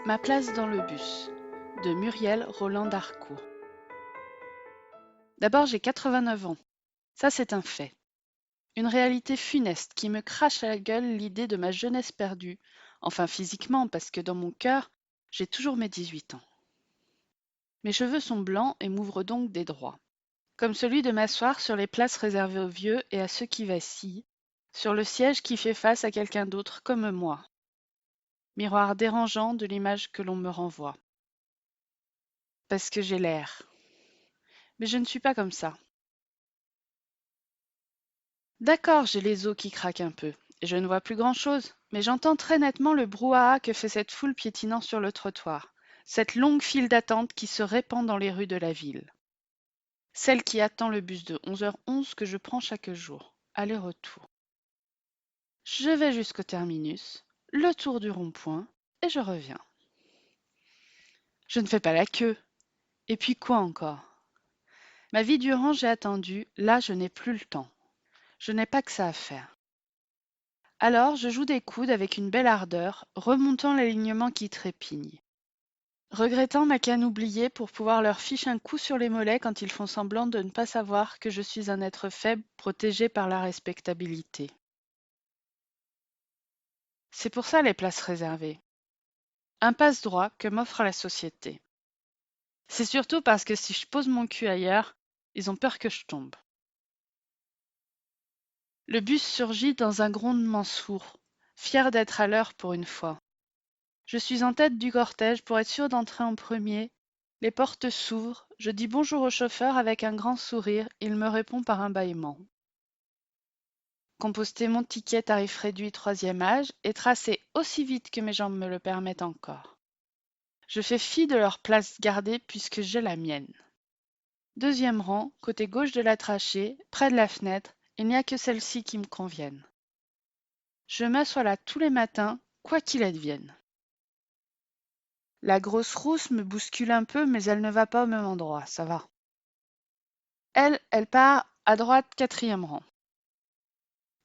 Ma place dans le bus, de Muriel Roland d'Harcourt. D'abord, j'ai 89 ans. Ça, c'est un fait. Une réalité funeste qui me crache à la gueule l'idée de ma jeunesse perdue. Enfin, physiquement, parce que dans mon cœur, j'ai toujours mes 18 ans. Mes cheveux sont blancs et m'ouvrent donc des droits. Comme celui de m'asseoir sur les places réservées aux vieux et à ceux qui vacillent, sur le siège qui fait face à quelqu'un d'autre comme moi. Miroir dérangeant de l'image que l'on me renvoie. Parce que j'ai l'air. Mais je ne suis pas comme ça. D'accord, j'ai les os qui craquent un peu, et je ne vois plus grand-chose, mais j'entends très nettement le brouhaha que fait cette foule piétinant sur le trottoir, cette longue file d'attente qui se répand dans les rues de la ville. Celle qui attend le bus de 11h11 que je prends chaque jour, aller-retour. Je vais jusqu'au terminus, le tour du rond-point, et je reviens. Je ne fais pas la queue. Et puis quoi encore? Ma vie durant, j'ai attendu, là je n'ai plus le temps. Je n'ai pas que ça à faire. Alors, je joue des coudes avec une belle ardeur, remontant l'alignement qui trépigne. Regrettant ma canne oubliée pour pouvoir leur ficher un coup sur les mollets quand ils font semblant de ne pas savoir que je suis un être faible protégé par la respectabilité. C'est pour ça les places réservées. Un passe-droit que m'offre la société. C'est surtout parce que si je pose mon cul ailleurs, ils ont peur que je tombe. Le bus surgit dans un grondement sourd, fier d'être à l'heure pour une fois. Je suis en tête du cortège pour être sûr d'entrer en premier. Les portes s'ouvrent, je dis bonjour au chauffeur avec un grand sourire, il me répond par un bâillement. Composter mon ticket tarif réduit troisième âge et tracer aussi vite que mes jambes me le permettent encore. Je fais fi de leur place gardée puisque j'ai la mienne. Deuxième rang, côté gauche de la trachée, près de la fenêtre, il n'y a que celle-ci qui me convienne. Je m'assois là tous les matins, quoi qu'il advienne. La grosse rousse me bouscule un peu, mais elle ne va pas au même endroit, ça va. Elle part à droite, quatrième rang.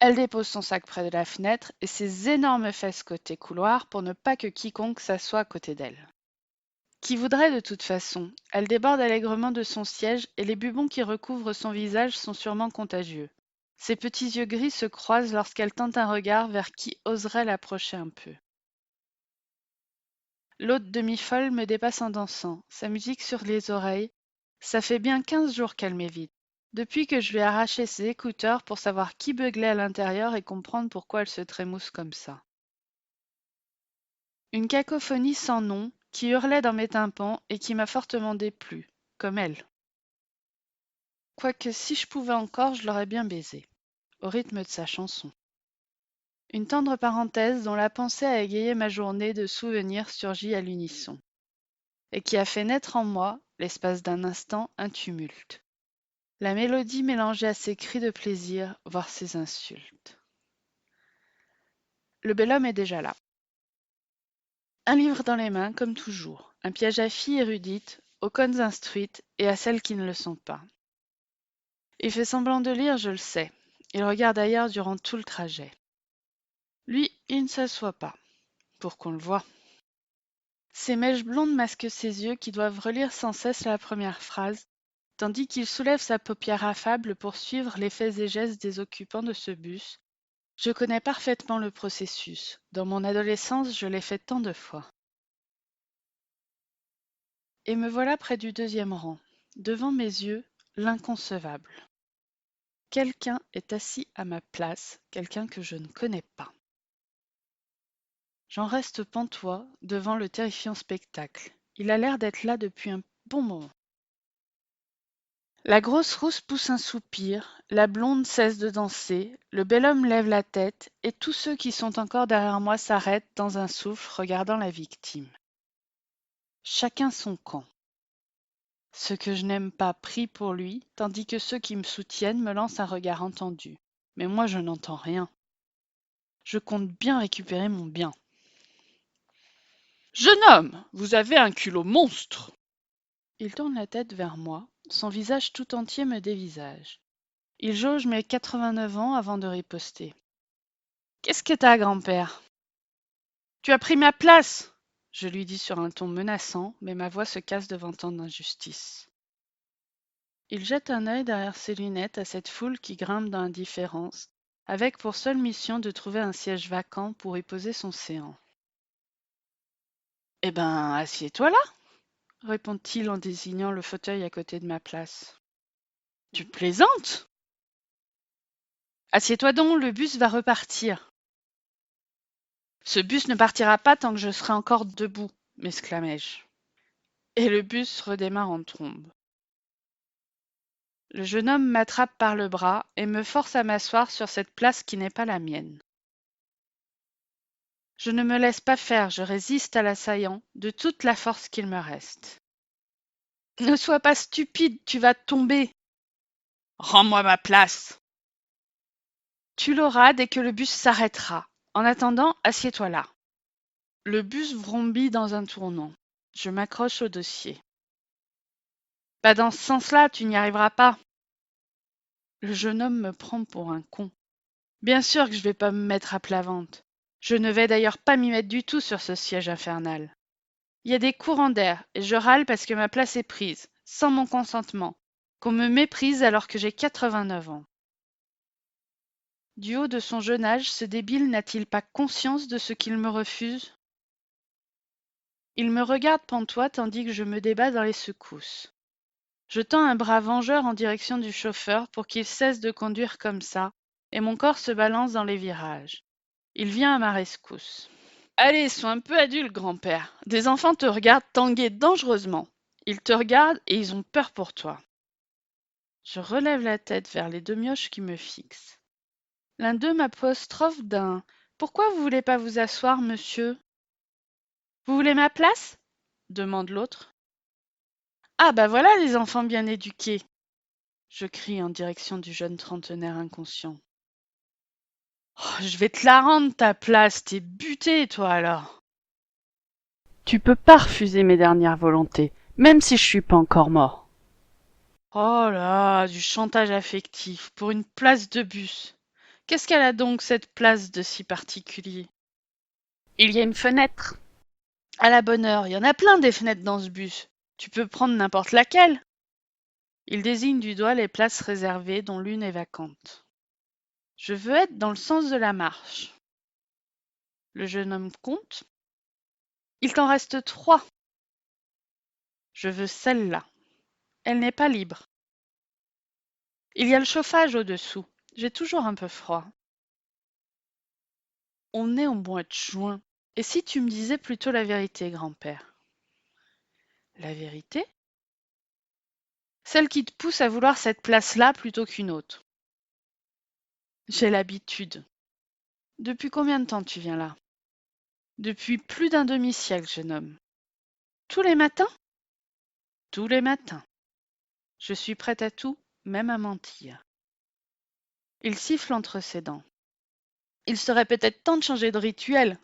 Elle dépose son sac près de la fenêtre et ses énormes fesses côté couloir pour ne pas que quiconque s'assoie à côté d'elle. Qui voudrait de toute façon? Elle déborde allègrement de son siège et les bubons qui recouvrent son visage sont sûrement contagieux. Ses petits yeux gris se croisent lorsqu'elle tente un regard vers qui oserait l'approcher un peu. L'autre demi-folle me dépasse en dansant, sa musique sur les oreilles. Ça fait bien 15 jours qu'elle m'évite. Depuis que je lui ai arraché ses écouteurs pour savoir qui beuglait à l'intérieur et comprendre pourquoi elle se trémousse comme ça. Une cacophonie sans nom qui hurlait dans mes tympans et qui m'a fortement déplu, comme elle. Quoique si je pouvais encore, je l'aurais bien baisé, au rythme de sa chanson. Une tendre parenthèse dont la pensée a égayé ma journée de souvenirs surgit à l'unisson, et qui a fait naître en moi, l'espace d'un instant, un tumulte. La mélodie mélangée à ses cris de plaisir, voire ses insultes. Le bel homme est déjà là. Un livre dans les mains, comme toujours, un piège à filles érudites, aux connes instruites et à celles qui ne le sont pas. Il fait semblant de lire, je le sais. Il regarde ailleurs durant tout le trajet. Lui, il ne s'assoit pas, pour qu'on le voie. Ses mèches blondes masquent ses yeux qui doivent relire sans cesse la première phrase, tandis qu'il soulève sa paupière affable pour suivre les faits et gestes des occupants de ce bus. Je connais parfaitement le processus. Dans mon adolescence, je l'ai fait tant de fois. Et me voilà près du deuxième rang. Devant mes yeux, l'inconcevable. Quelqu'un est assis à ma place, quelqu'un que je ne connais pas. J'en reste pantois devant le terrifiant spectacle. Il a l'air d'être là depuis un bon moment. La grosse rousse pousse un soupir, la blonde cesse de danser, le bel homme lève la tête, et tous ceux qui sont encore derrière moi s'arrêtent dans un souffle regardant la victime. Chacun son camp. Ceux que je n'aime pas prient pour lui, tandis que ceux qui me soutiennent me lancent un regard entendu. Mais moi je n'entends rien. Je compte bien récupérer mon bien. Jeune homme, vous avez un culot monstre! Il tourne la tête vers moi, son visage tout entier me dévisage. Il jauge mes 89 ans avant de riposter. Qu'est-ce que t'as, grand-père? Tu as pris ma place! Je lui dis sur un ton menaçant, mais ma voix se casse devant tant d'injustice. Il jette un œil derrière ses lunettes à cette foule qui grimpe dans l'indifférence, avec pour seule mission de trouver un siège vacant pour y poser son séant. Eh ben, assieds-toi là, répond-il en désignant le fauteuil à côté de ma place. Tu plaisantes? Assieds-toi donc, le bus va repartir. Ce bus ne partira pas tant que je serai encore debout, m'exclamai-je. Et le bus redémarre en trombe. Le jeune homme m'attrape par le bras et me force à m'asseoir sur cette place qui n'est pas la mienne. Je ne me laisse pas faire, je résiste à l'assaillant de toute la force qu'il me reste. Ne sois pas stupide, tu vas tomber. Rends-moi ma place. Tu l'auras dès que le bus s'arrêtera. En attendant, assieds-toi là. Le bus vrombit dans un tournant. Je m'accroche au dossier. Pas dans ce sens-là, tu n'y arriveras pas. Le jeune homme me prend pour un con. Bien sûr que je vais pas me mettre à plat ventre. Je ne vais d'ailleurs pas m'y mettre du tout sur ce siège infernal. Il y a des courants d'air et je râle parce que ma place est prise, sans mon consentement, qu'on me méprise alors que j'ai 89 ans. Du haut de son jeune âge, ce débile n'a-t-il pas conscience de ce qu'il me refuse? Il me regarde pantois tandis que je me débat dans les secousses. Je tends un bras vengeur en direction du chauffeur pour qu'il cesse de conduire comme ça, et mon corps se balance dans les virages. Il vient à ma rescousse. Allez, sois un peu adulte, grand-père. Des enfants te regardent tanguer dangereusement. Ils te regardent et ils ont peur pour toi. Je relève la tête vers les deux mioches qui me fixent. L'un d'eux m'apostrophe d'un Pourquoi vous voulez pas vous asseoir, monsieur? Vous voulez ma place? Demande l'autre. Ah, bah voilà les enfants bien éduqués. Je crie en direction du jeune trentenaire inconscient. Oh, je vais te la rendre ta place, t'es buté, toi alors. Tu peux pas refuser mes dernières volontés, même si je suis pas encore mort. Oh là, du chantage affectif pour une place de bus. Qu'est-ce qu'elle a donc cette place de si particulier? Il y a une fenêtre. À la bonne heure, il y en a plein des fenêtres dans ce bus. Tu peux prendre n'importe laquelle. Il désigne du doigt les places réservées dont l'une est vacante. Je veux être dans le sens de la marche. Le jeune homme compte. Il t'en reste 3. Je veux celle-là. Elle n'est pas libre. Il y a le chauffage au-dessous. J'ai toujours un peu froid. On est au mois de juin. Et si tu me disais plutôt la vérité, grand-père? La vérité? Celle qui te pousse à vouloir cette place-là plutôt qu'une autre. J'ai l'habitude. Depuis combien de temps tu viens là? Depuis plus d'un demi-siècle, jeune homme. Tous les matins? Tous les matins. Je suis prête à tout, même à mentir. Il siffle entre ses dents. Il serait peut-être temps de changer de rituel.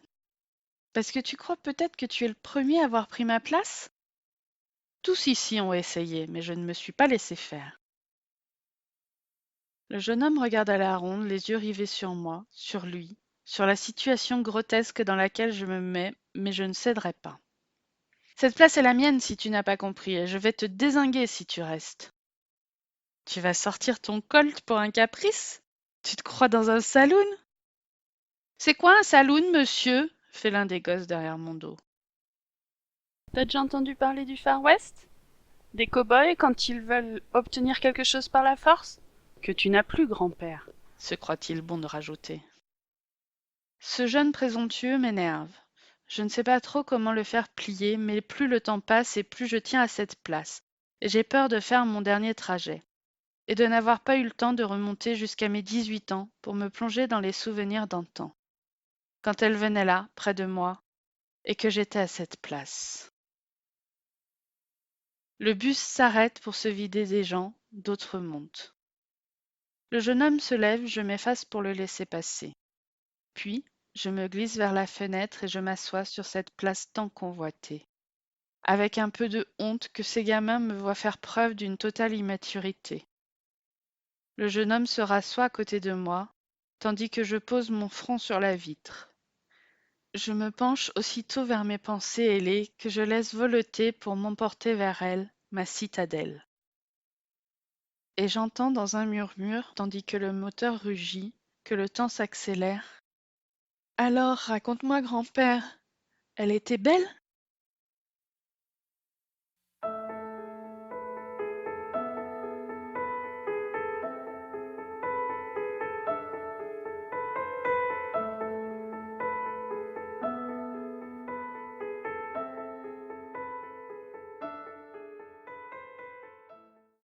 Parce que tu crois peut-être que tu es le premier à avoir pris ma place? Tous ici ont essayé, mais je ne me suis pas laissé faire. Le jeune homme regarde à la ronde, les yeux rivés sur moi, sur lui, sur la situation grotesque dans laquelle je me mets, mais je ne céderai pas. Cette place est la mienne si tu n'as pas compris, et je vais te dézinguer si tu restes. Tu vas sortir ton colt pour un caprice? Tu te crois dans un saloon? C'est quoi un saloon, monsieur? Fait l'un des gosses derrière mon dos. T'as déjà entendu parler du Far West? Des cow-boys quand ils veulent obtenir quelque chose par la force? Que tu n'as plus, grand-père, se croit-il bon de rajouter. Ce jeune présomptueux m'énerve. Je ne sais pas trop comment le faire plier, mais plus le temps passe et plus je tiens à cette place, et j'ai peur de faire mon dernier trajet, et de n'avoir pas eu le temps de remonter jusqu'à mes 18 ans pour me plonger dans les souvenirs d'antan, quand elle venait là, près de moi, et que j'étais à cette place. Le bus s'arrête pour se vider des gens, d'autres montent. Le jeune homme se lève, je m'efface pour le laisser passer. Puis, je me glisse vers la fenêtre et je m'assois sur cette place tant convoitée, avec un peu de honte que ces gamins me voient faire preuve d'une totale immaturité. Le jeune homme se rassoit à côté de moi, tandis que je pose mon front sur la vitre. Je me penche aussitôt vers mes pensées ailées que je laisse voleter pour m'emporter vers elle, ma citadelle. Et j'entends dans un murmure, tandis que le moteur rugit, que le temps s'accélère. Alors, raconte-moi, grand-père, elle était belle?